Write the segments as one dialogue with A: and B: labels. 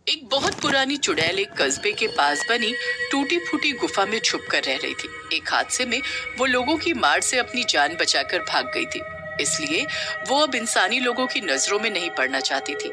A: एक बहुत पुरानी चुड़ैल एक कस्बे के पास बनी टूटी फूटी गुफा में छुप कर रह रही थी। एक हादसे में वो लोगों की मार से अपनी जान बचाकर भाग गई थी, इसलिए वो अब इंसानी लोगों की नजरों में नहीं पड़ना चाहती थी।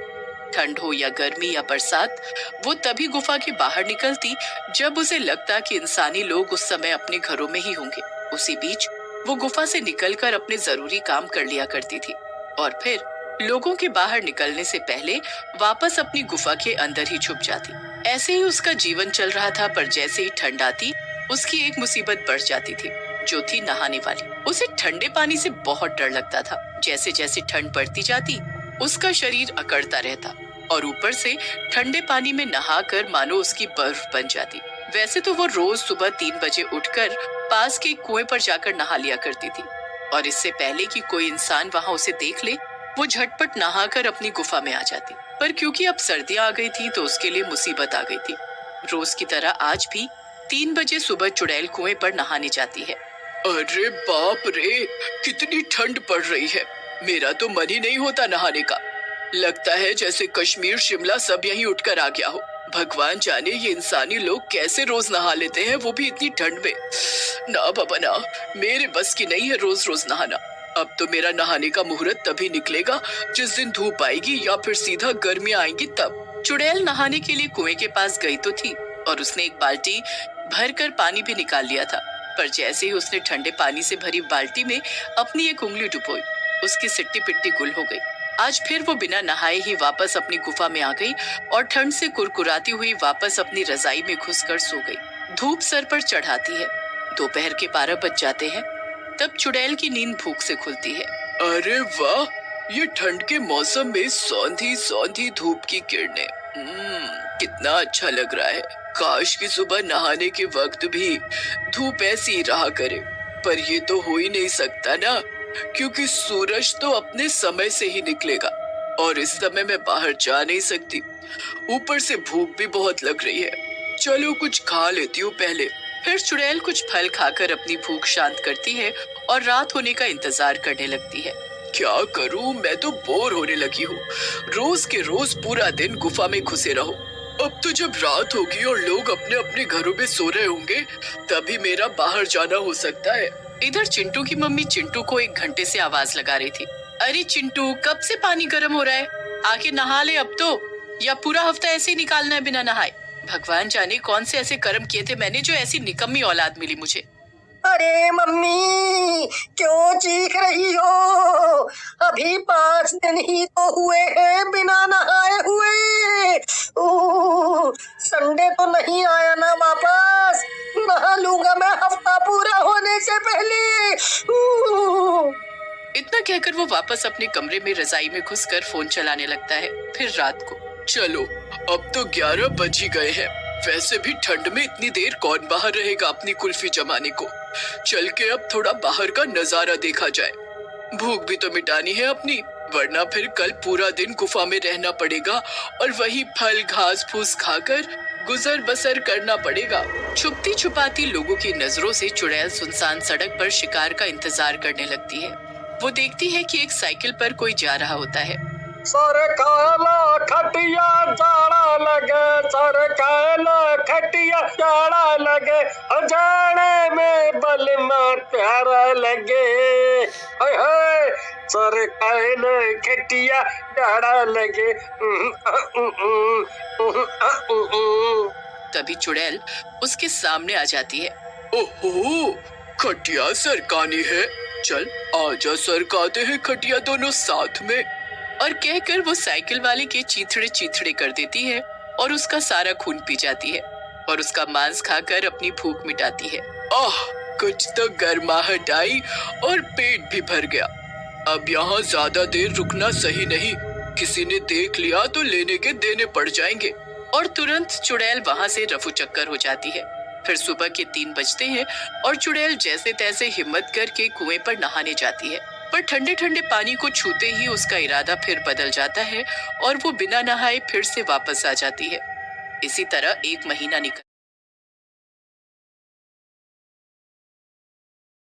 A: ठंड हो या गर्मी या बरसात, वो तभी गुफा के बाहर निकलती जब उसे लगता कि इंसानी लोग उस समय अपने घरों में ही होंगे। उसी बीच वो गुफा से निकलकर अपने जरूरी काम कर लिया करती थी और फिर लोगों के बाहर निकलने से पहले वापस अपनी गुफा के अंदर ही छुप जाती। ऐसे ही उसका जीवन चल रहा था, पर जैसे ही ठंड आती उसकी एक मुसीबत बढ़ जाती थी, जो थी नहाने वाली। उसे ठंडे पानी से बहुत डर लगता था। जैसे जैसे ठंड बढ़ती जाती उसका शरीर अकड़ता रहता और ऊपर से ठंडे पानी में नहाकर मानो उसकी बर्फ बन जाती। वैसे तो वो रोज सुबह 3 बजे उठकर पास के कुएं पर जाकर नहा लिया करती थी और इससे पहले कि कोई इंसान वहां उसे देख ले वो झटपट नहाकर अपनी गुफा में आ जाती। पर क्योंकि अब सर्दियां आ गई थी तो उसके लिए मुसीबत आ गई थी। रोज की तरह आज भी 3 बजे सुबह चुड़ैल कुएं पर नहाने जाती है। अरे बाप रे, कितनी ठंड पड़ रही है। मेरा तो मन ही नहीं होता नहाने का। लगता है जैसे कश्मीर शिमला सब यहीं उठकर आ गया हो। भगवान जाने ये इंसानी लोग कैसे रोज नहा लेते हैं, वो भी इतनी ठंड में। ना बाबा ना, मेरे बस की नहीं है रोज रोज नहाना। अब तो मेरा नहाने का मुहूर्त तभी निकलेगा जिस दिन धूप आएगी या फिर सीधा गर्मियां आएंगी तब। चुड़ैल नहाने के लिए कुएं के पास गई तो थी और उसने एक बाल्टी भरकर पानी भी निकाल लिया था, पर जैसे ही उसने ठंडे पानी से भरी बाल्टी में अपनी एक उंगली डुबोई, उसकी सिट्टी पिट्टी गुल हो गई। आज फिर वो बिना नहाए ही वापस अपनी गुफा में आ गई और ठंड से कुरकुराती हुई वापस अपनी रजाई में घुसकर सो गई। धूप सर पर चढ़ाती है। दोपहर के 12 बज जाते हैं, तब चुड़ैल की नींद भूख से खुलती है। अरे वाह, ये ठंड के मौसम में सौंधी सौंधी धूप की किरणें, कितना अच्छा लग रहा है। काश कि सुबह नहाने के वक्त भी धूप ऐसी ही रहा करे, पर ये तो हो ही नहीं सकता ना, क्योंकि सूरज तो अपने समय से ही निकलेगा और इस समय मैं बाहर जा नहीं सकती। ऊपर से भूख भी बहुत लग रही है। चलो कुछ खा लेती हूँ पहले। फिर चुड़ैल कुछ फल खाकर अपनी भूख शांत करती है और रात होने का इंतजार करने लगती है। क्या करूं, मैं तो बोर होने लगी हूँ। रोज के रोज पूरा दिन गुफा में घुसे रहो। अब तो जब रात होगी और लोग अपने अपने घरों में सो रहे होंगे, तभी मेरा बाहर जाना हो सकता है। इधर चिंटू की मम्मी चिंटू को 1 घंटे से आवाज लगा रही थी। अरे चिंटू, कब से पानी गर्म हो रहा है? आके नहा ले अब तो, या पूरा हफ्ता ऐसे ही निकालना है बिना नहाए? भगवान जाने कौन से ऐसे कर्म किए थे मैंने जो ऐसी निकम्मी औलाद मिली मुझे।
B: अरे मम्मी, क्यों चीख रही हो? अभी 5 दिन ही तो हुए हैं बिना नहाए हुए। संडे तो नहीं आया ना वापस? नहा लूंगा मैं हफ्ता पूरा होने से पहले।
A: इतना कहकर वो वापस अपने कमरे में रजाई में घुसकर फोन चलाने लगता है। फिर रात को, चलो अब तो 11 बज ही गए हैं। वैसे भी ठंड में इतनी देर कौन बाहर रहेगा अपनी कुल्फी जमाने को। चल के अब थोड़ा बाहर का नजारा देखा जाए। भूख भी तो मिटानी है अपनी, वरना फिर कल पूरा दिन गुफा में रहना पड़ेगा और वही फल घास फूस खाकर गुजर बसर करना पड़ेगा। छुपती छुपाती लोगों की नजरों से चुड़ैल सुनसान सड़क पर शिकार का इंतजार करने लगती है। वो देखती है कि एक साइकिल पर कोई जा रहा होता है।
B: सर काला खटिया जाड़ा लगे, सर काला खटिया जाड़ा लगे, जाने में बलमा प्यारा लगे। हाय हाय, सर काला खटिया जाड़ा लगे।
A: तभी चुड़ैल उसके सामने आ जाती है। ओहो, खटिया सरकानी है। चल आजा, सरकाते हैं खटिया दोनों साथ में। और कहकर वो साइकिल वाले के चीथड़े चीथड़े कर देती है और उसका सारा खून पी जाती है और उसका मांस खाकर अपनी भूख मिटाती है। आह, कुछ तो गर्माहट आई और पेट भी भर गया। अब यहाँ ज्यादा देर रुकना सही नहीं, किसी ने देख लिया तो लेने के देने पड़ जाएंगे। और तुरंत चुड़ैल वहाँ से रफू चक्कर हो जाती है। फिर सुबह के 3 बजते हैं और चुड़ैल जैसे तैसे हिम्मत करके कुएं पर नहाने जाती है, पर ठंडे ठंडे पानी को छूते ही उसका इरादा फिर बदल जाता है और वो बिना नहाए फिर से वापस आ जाती है। इसी तरह 1 महीना निकल